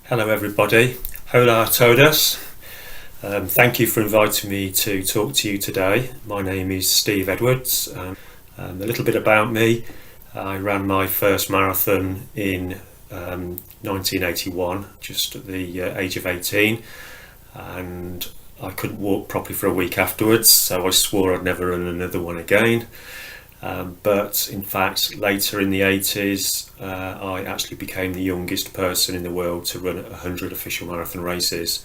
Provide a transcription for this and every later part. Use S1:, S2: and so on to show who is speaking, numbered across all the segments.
S1: Hello everybody, hola a todos. Thank you for inviting me to talk to you today. My name is Steve Edwards. A little bit about me. I ran my first marathon in 1981, just at the age of 18, and I couldn't walk properly for a week afterwards, so I swore I'd never run another one again. But in fact, later in the 80s, I actually became the youngest person in the world to run 100 official marathon races.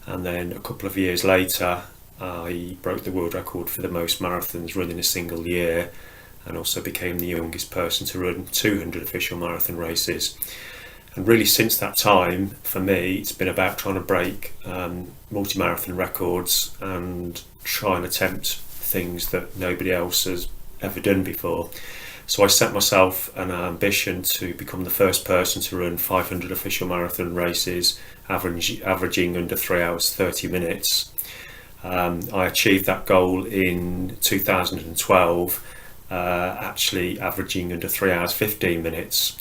S1: And then a couple of years later, I broke the world record for the most marathons run in a single year, and also became the youngest person to run 200 official marathon races. And really since that time, for me, it's been about trying to break multi-marathon records and try and attempt things that nobody else has ever done before. So I set myself an ambition to become the first person to run 500 official marathon races, averaging under 3 hours 30 minutes. I achieved that goal in 2012, actually averaging under 3 hours 15 minutes.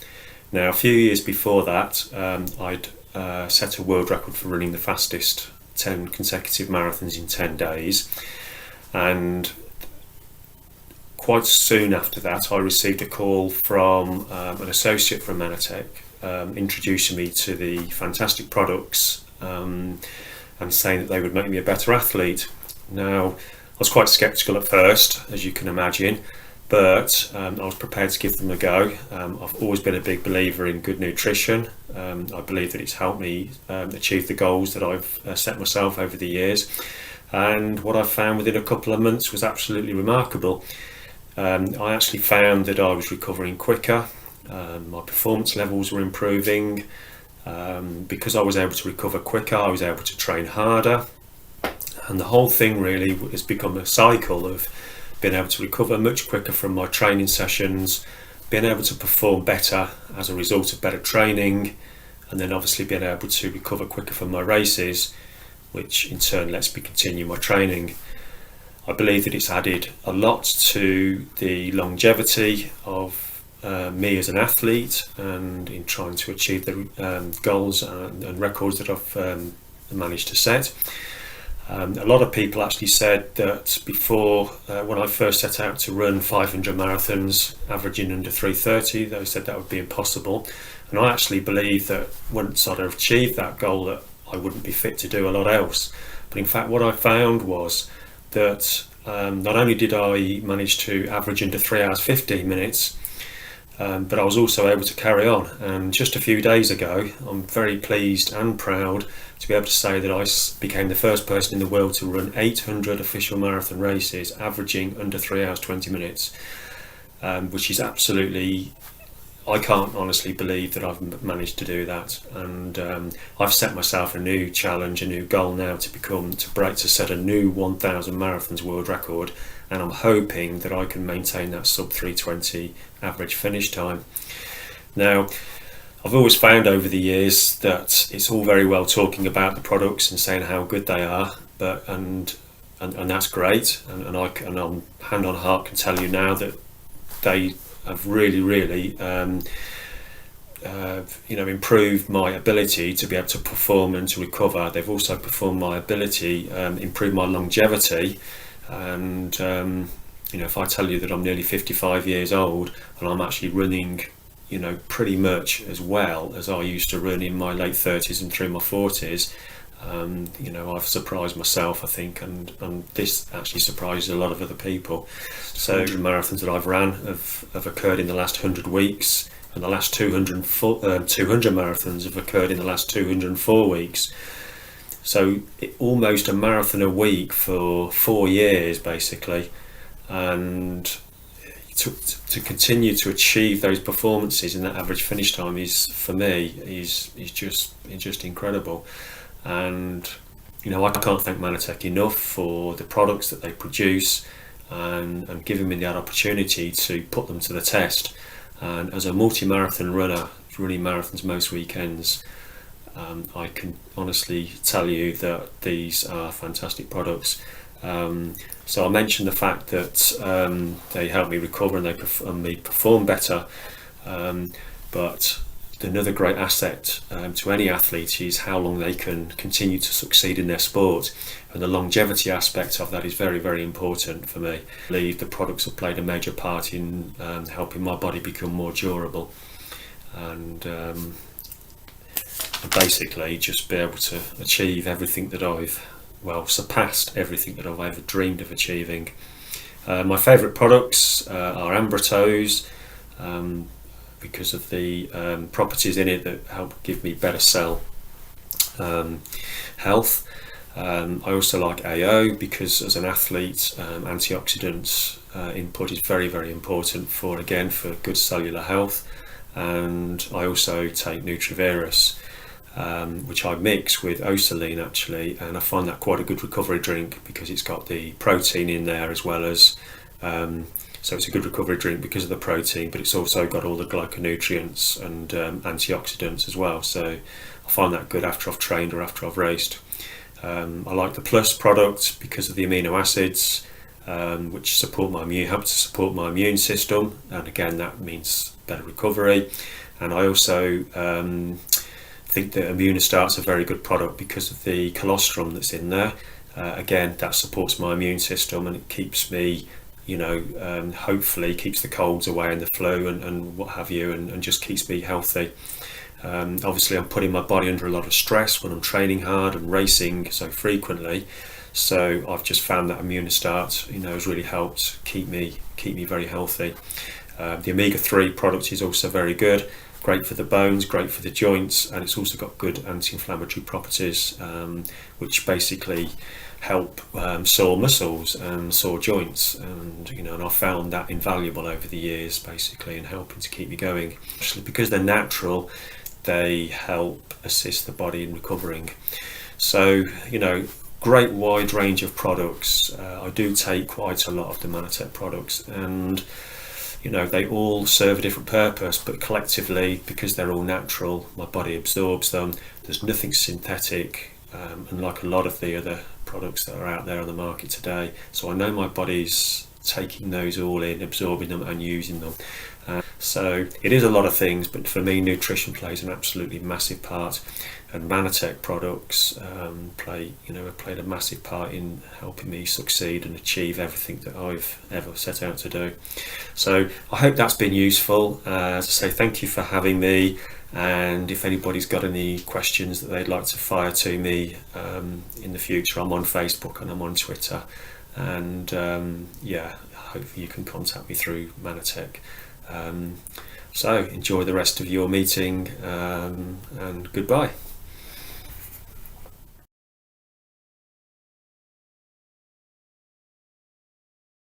S1: Now, a few years before that, I'd set a world record for running the fastest 10 consecutive marathons in 10 days. And quite soon after that, I received a call from an associate from Mannatech, introducing me to the fantastic products and saying that they would make me a better athlete. Now, I was quite sceptical at first, as you can imagine, but I was prepared to give them a go. I've always been a big believer in good nutrition. I believe that it's helped me achieve the goals that I've set myself over the years. And what I found within a couple of months was absolutely remarkable. I actually found that I was recovering quicker, my performance levels were improving. Because I was able to recover quicker, I was able to train harder, and the whole thing really has become a cycle of being able to recover much quicker from my training sessions, being able to perform better as a result of better training, and then obviously being able to recover quicker from my races, which in turn lets me continue my training. I believe that it's added a lot to the longevity of me as an athlete, and in trying to achieve the goals and records that I've managed to set. A lot of people actually said that before, when I first set out to run 500 marathons averaging under 3:30, they said that would be impossible. And I actually believe that once I'd achieved that goal, that I wouldn't be fit to do a lot else. But in fact, what I found was that not only did I manage to average under 3 hours 15 minutes, but I was also able to carry on. And just a few days ago, I'm very pleased and proud to be able to say that I became the first person in the world to run 800 official marathon races, averaging under 3 hours 20 minutes, which is absolutely, I can't honestly believe that I've managed to do that. And I've set myself a new challenge, a new goal now to set a new 1,000 marathons world record, and I'm hoping that I can maintain that sub 3:20 average finish time. Now, I've always found over the years that it's all very well talking about the products and saying how good they are, but and that's great, and I'm hand on heart can tell you now that they have really improved my ability to be able to perform and to recover. They've also improved my longevity, and if I tell you that I'm nearly 55 years old and I'm actually running pretty much as well as I used to run in my late 30s and through my 40s, I've surprised myself, I think, and this actually surprises a lot of other people. So the marathons that I've ran have occurred in the last 100 weeks, and the last 200 marathons have occurred in the last 204 weeks. So almost a marathon a week for 4 years basically, and to continue to achieve those performances in that average finish time is, for me, is just incredible. And I can't thank Mannatech enough for the products that they produce and giving me that opportunity to put them to the test. And as a multi-marathon runner, running marathons most weekends, I can honestly tell you that these are fantastic products. So I mentioned the fact that they help me recover and they perform better, but another great asset to any athlete is how long they can continue to succeed in their sport, and the longevity aspect of that is very, very important for me. I believe the products have played a major part in helping my body become more durable, and basically just be able to achieve everything that surpassed everything that I've ever dreamed of achieving. My favourite products are Maratones, because of the properties in it that help give me better cell health. I also like AO because as an athlete, antioxidants input is very, very important for good cellular health. And I also take Nutrivirus, which I mix with Osaline actually, and I find that quite a good recovery drink because it's got the protein in there as well as so it's a good recovery drink because of the protein, but it's also got all the glyconutrients and antioxidants as well, so I find that good after I've trained or after I've raced. I like the Plus product because of the amino acids, which help to support my immune system, and again that means better recovery. And I also think that Immunostart's a very good product because of the colostrum that's in there. Again, that supports my immune system and it keeps me, hopefully keeps the colds away and the flu and what have you, and just keeps me healthy. Obviously I'm putting my body under a lot of stress when I'm training hard and racing so frequently, so I've just found that Immunostart has really helped keep me very healthy. The omega-3 product is also very good, great for the bones, great for the joints, and it's also got good anti-inflammatory properties, which basically help sore muscles and sore joints, and I've found that invaluable over the years, basically, in helping to keep me going. Actually, because they're natural, they help assist the body in recovering. So great wide range of products. I do take quite a lot of the Mannatech products, and they all serve a different purpose, but collectively, because they're all natural, my body absorbs them. There's nothing synthetic, unlike a lot of the other products that are out there on the market today. So I know my body's taking those all in, absorbing them and using them. So it is a lot of things, but for me nutrition plays an absolutely massive part, and Mannatech products have played a massive part in helping me succeed and achieve everything that I've ever set out to do. So I hope that's been useful. As I say, thank you for having me, and if anybody's got any questions that they'd like to fire to me in the future, I'm on Facebook and I'm on Twitter, and hopefully you can contact me through Mannatech. So enjoy the rest of your meeting, and goodbye.